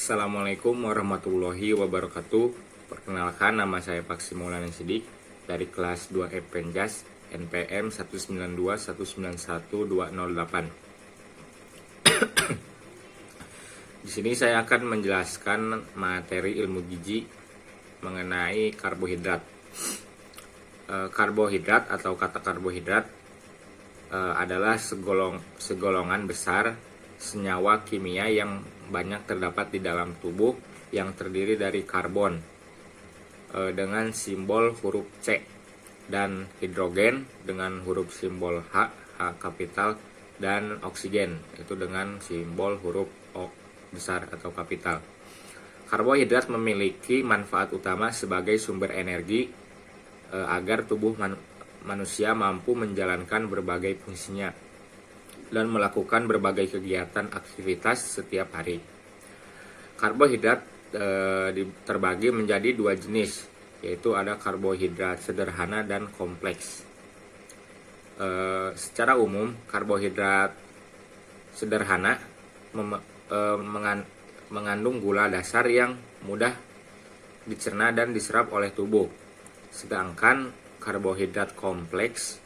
Assalamualaikum warahmatullahi wabarakatuh. Perkenalkan, nama saya Paksi Maulana Sidik dari kelas 2 Penjas NPM 192191208. Di sini saya akan menjelaskan materi ilmu gizi mengenai karbohidrat. Karbohidrat atau kata karbohidrat adalah segolongan besar senyawa kimia yang banyak terdapat di dalam tubuh yang terdiri dari karbon dengan simbol huruf C dan hidrogen dengan huruf simbol H kapital, dan oksigen itu dengan simbol huruf O besar atau kapital. Karbohidrat memiliki manfaat utama sebagai sumber energi agar tubuh manusia mampu menjalankan berbagai fungsinya dan melakukan berbagai kegiatan aktivitas setiap hari. Karbohidrat terbagi menjadi dua jenis, yaitu ada karbohidrat sederhana dan kompleks. Secara umum, karbohidrat sederhana mengandung gula dasar yang mudah dicerna dan diserap oleh tubuh. Sedangkan karbohidrat kompleks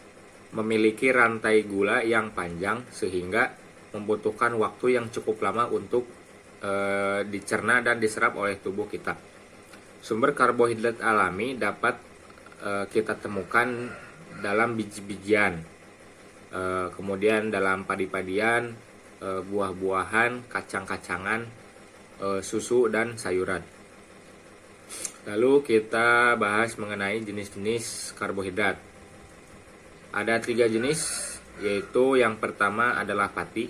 memiliki rantai gula yang panjang sehingga membutuhkan waktu yang cukup lama untuk dicerna dan diserap oleh tubuh kita. Sumber karbohidrat alami dapat kita temukan dalam biji-bijian, kemudian dalam padi-padian, buah-buahan, kacang-kacangan, susu, dan sayuran. Lalu kita bahas mengenai jenis-jenis karbohidrat. Ada 3 jenis, yaitu yang pertama adalah pati.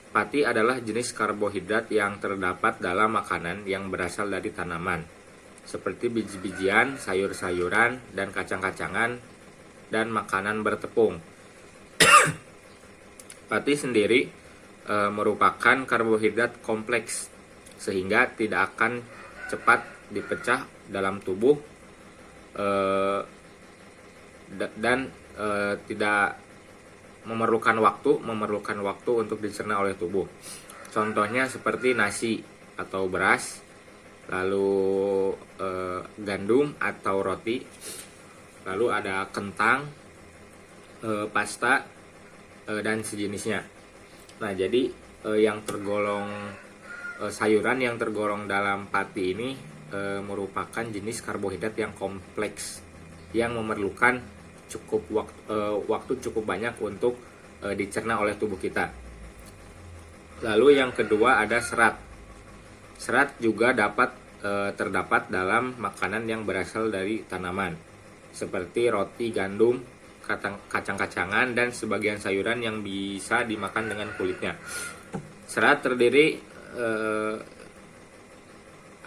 Pati adalah jenis karbohidrat yang terdapat dalam makanan yang berasal dari tanaman, seperti biji-bijian, sayur-sayuran, dan kacang-kacangan, dan makanan bertepung. Pati sendiri merupakan karbohidrat kompleks, sehingga tidak akan cepat dipecah dalam tubuh dan tidak memerlukan waktu untuk dicerna oleh tubuh. Contohnya seperti nasi atau beras, lalu gandum atau roti, lalu ada kentang, pasta, dan sejenisnya. Nah, jadi yang tergolong sayuran yang tergolong dalam pati ini merupakan jenis karbohidrat yang kompleks yang memerlukan waktu cukup banyak untuk dicerna oleh tubuh kita. Lalu yang kedua ada serat. Serat juga terdapat dalam makanan yang berasal dari tanaman, seperti roti, gandum, kacang-kacangan, dan sebagian sayuran yang bisa dimakan dengan kulitnya. Serat terdiri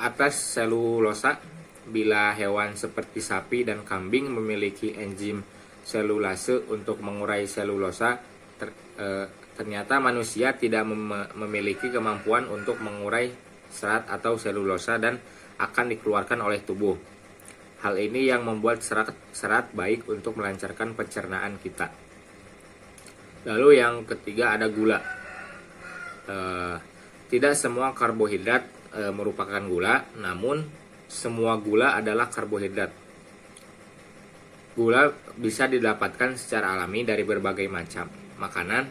atas selulosa. Bila hewan seperti sapi dan kambing memiliki enzim selulase untuk mengurai selulosa, ternyata manusia tidak memiliki kemampuan untuk mengurai serat atau selulosa dan akan dikeluarkan oleh tubuh. Hal ini yang membuat serat baik untuk melancarkan pencernaan kita. Lalu yang ketiga ada gula. Tidak semua karbohidrat merupakan gula, namun semua gula adalah karbohidrat. Gula bisa didapatkan secara alami dari berbagai macam makanan,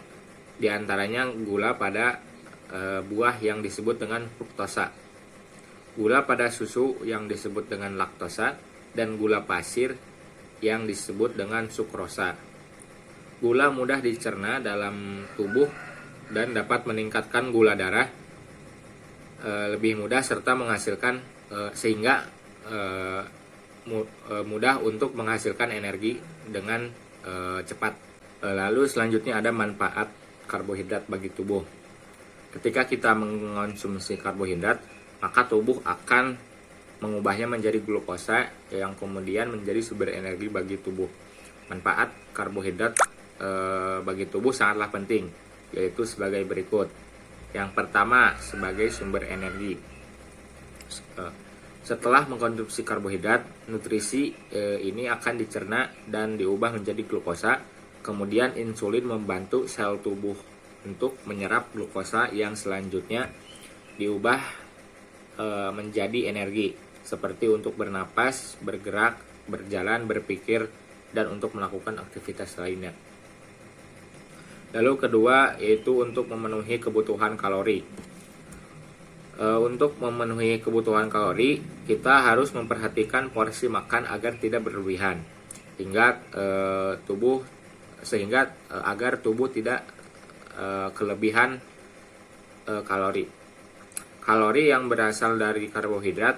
diantaranya gula pada buah yang disebut dengan fruktosa, gula pada susu yang disebut dengan laktosa, dan gula pasir yang disebut dengan sukrosa. Gula mudah dicerna dalam tubuh dan dapat meningkatkan gula darah lebih mudah serta menghasilkan sehingga mudah untuk menghasilkan energi dengan cepat. Lalu selanjutnya ada manfaat karbohidrat bagi tubuh. Ketika kita mengonsumsi karbohidrat, maka tubuh akan mengubahnya menjadi glukosa yang kemudian menjadi sumber energi bagi tubuh. Manfaat karbohidrat bagi tubuh sangatlah penting, yaitu sebagai berikut. Yang pertama, sebagai sumber energi. Setelah mengkonsumsi karbohidrat, nutrisi ini akan dicerna dan diubah menjadi glukosa. Kemudian insulin membantu sel tubuh untuk menyerap glukosa yang selanjutnya diubah menjadi energi, seperti untuk bernapas, bergerak, berjalan, berpikir, dan untuk melakukan aktivitas lainnya. Lalu kedua yaitu untuk memenuhi kebutuhan kalori. Untuk memenuhi kebutuhan kalori, kita harus memperhatikan porsi makan agar tidak berlebihan, agar tubuh tidak kelebihan kalori. Kalori yang berasal dari karbohidrat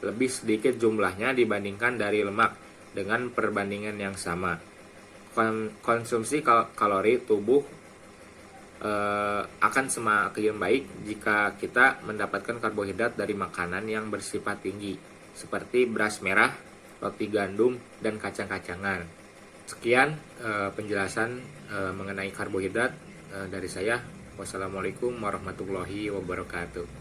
lebih sedikit jumlahnya dibandingkan dari lemak dengan perbandingan yang sama. Konsumsi kalori tubuh akan semakin baik jika kita mendapatkan karbohidrat dari makanan yang bersifat tinggi, seperti beras merah, roti gandum, dan kacang-kacangan. Sekian penjelasan mengenai karbohidrat dari saya. Wassalamualaikum warahmatullahi wabarakatuh.